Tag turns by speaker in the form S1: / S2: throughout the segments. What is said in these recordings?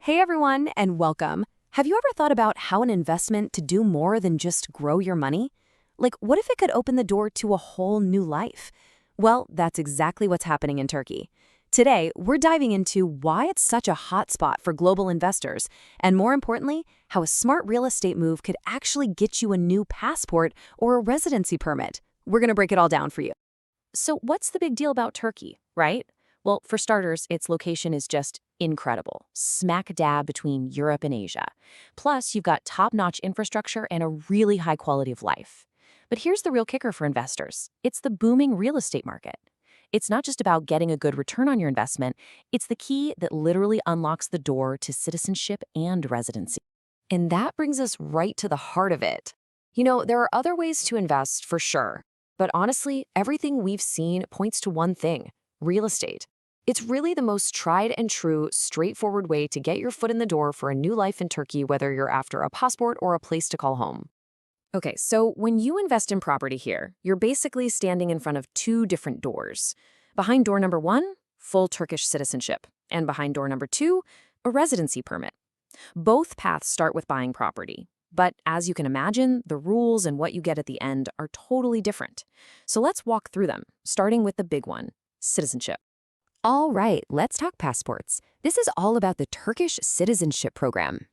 S1: Hey everyone, and welcome. Have you ever thought about how an investment to do more than just grow your money? Like, what if it could open the door to a whole new life? Well, that's exactly what's happening in Turkey. Today, we're diving into why it's such a hot spot for global investors, and more importantly, how a smart real estate move could actually get you a new passport or a residency permit. We're going to break it all down for you. So what's the big deal about Turkey, right? Well, for starters, its location is just incredible, smack dab between Europe and Asia. Plus, you've got top-notch infrastructure and a really high quality of life. But here's the real kicker for investors. It's the booming real estate market. It's not just about getting a good return on your investment, it's the key that literally unlocks the door to citizenship and residency. And that brings us right to the heart of it. There are other ways to invest for sure. But honestly, everything we've seen points to one thing: real estate. It's really the most tried and true, straightforward way to get your foot in the door for a new life in Turkey, whether you're after a passport or a place to call home. Okay, so when you invest in property here, you're basically standing in front of two different doors. Behind door number one, full Turkish citizenship, and behind door number two, a residency permit. Both paths start with buying property. But as you can imagine, the rules and what you get at the end are totally different. So let's walk through them, starting with the big one: citizenship. All right, let's talk passports. This is all about the Turkish Citizenship program.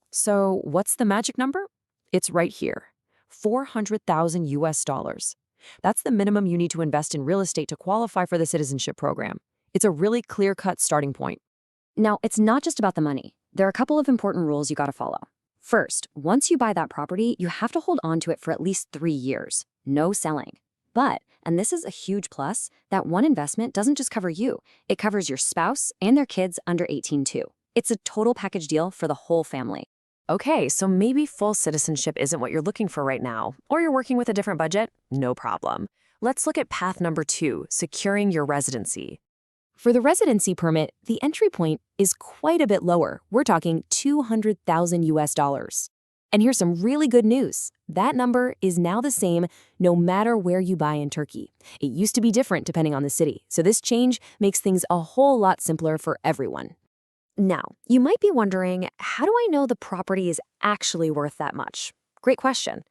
S1: So what's the magic number? It's right here: 400,000 US dollars. That's the minimum you need to invest in real estate to qualify for the citizenship program. It's a really clear-cut starting point. Now, it's not just about the money. There are a couple of important rules you gotta follow. First, once you buy that property, you have to hold on to it for at least 3 years. No selling. But, and this is a huge plus, that one investment doesn't just cover you. It covers your spouse and their kids under 18 too. It's a total package deal for the whole family. Okay, so maybe full citizenship isn't what you're looking for right now, or you're working with a different budget? No problem. Let's look at path number 2, securing your residency. For the residency permit, the entry point is quite a bit lower. We're talking 200,000 US dollars. And here's some really good news. That number is now the same no matter where you buy in Turkey. It used to be different depending on the city, so this change makes things a whole lot simpler for everyone. Now, you might be wondering, how do I know the property is actually worth that much? Great question.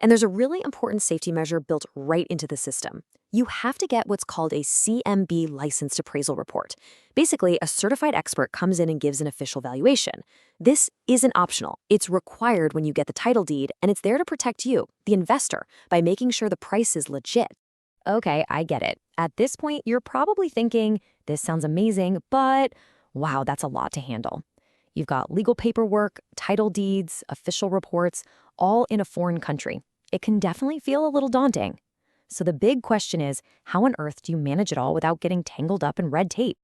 S1: And there's a really important safety measure built right into the system. You have to get what's called a CMB licensed appraisal report. Basically, a certified expert comes in and gives an official valuation. This isn't optional. It's required when you get the title deed, and it's there to protect you, the investor, by making sure the price is legit. Okay, I get it. At this point, you're probably thinking, this sounds amazing, but wow, that's a lot to handle. You've got legal paperwork, title deeds, official reports, all in a foreign country. It can definitely feel a little daunting. So the big question is, how on earth do you manage it all without getting tangled up in red tape?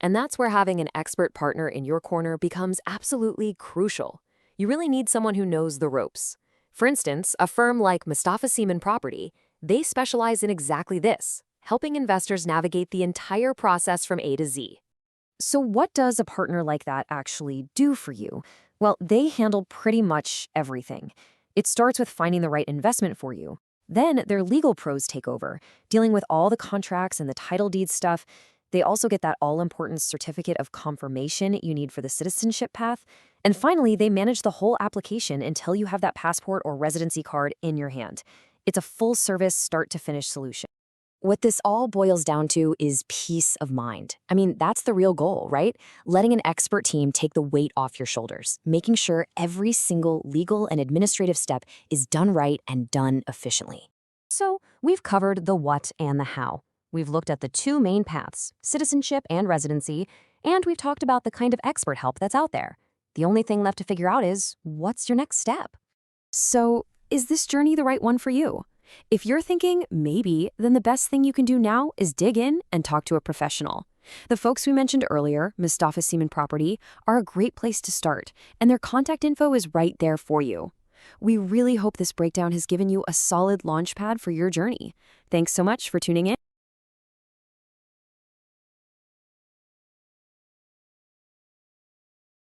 S1: And that's where having an expert partner in your corner becomes absolutely crucial. You really need someone who knows the ropes. For instance, a firm like Mustafa Seaman Property, they specialize in exactly this, helping investors navigate the entire process from A to Z. So what does a partner like that actually do for you? Well, they handle pretty much everything. It starts with finding the right investment for you. Then their legal pros take over, dealing with all the contracts and the title deed stuff. They also get that all-important certificate of confirmation you need for the citizenship path. And finally, they manage the whole application until you have that passport or residency card in your hand. It's a full-service, start-to-finish solution. What this all boils down to is peace of mind. I mean, that's the real goal, right? Letting an expert team take the weight off your shoulders, making sure every single legal and administrative step is done right and done efficiently. So we've covered the what and the how. We've looked at the two main paths, citizenship and residency, and we've talked about the kind of expert help that's out there. The only thing left to figure out is, what's your next step? So, is this journey the right one for you? If you're thinking maybe, then the best thing you can do now is dig in and talk to a professional. The folks we mentioned earlier, Mustafa Seaman Property, are a great place to start, and their contact info is right there for you. We really hope this breakdown has given you a solid launch pad for your journey. Thanks so much for tuning in.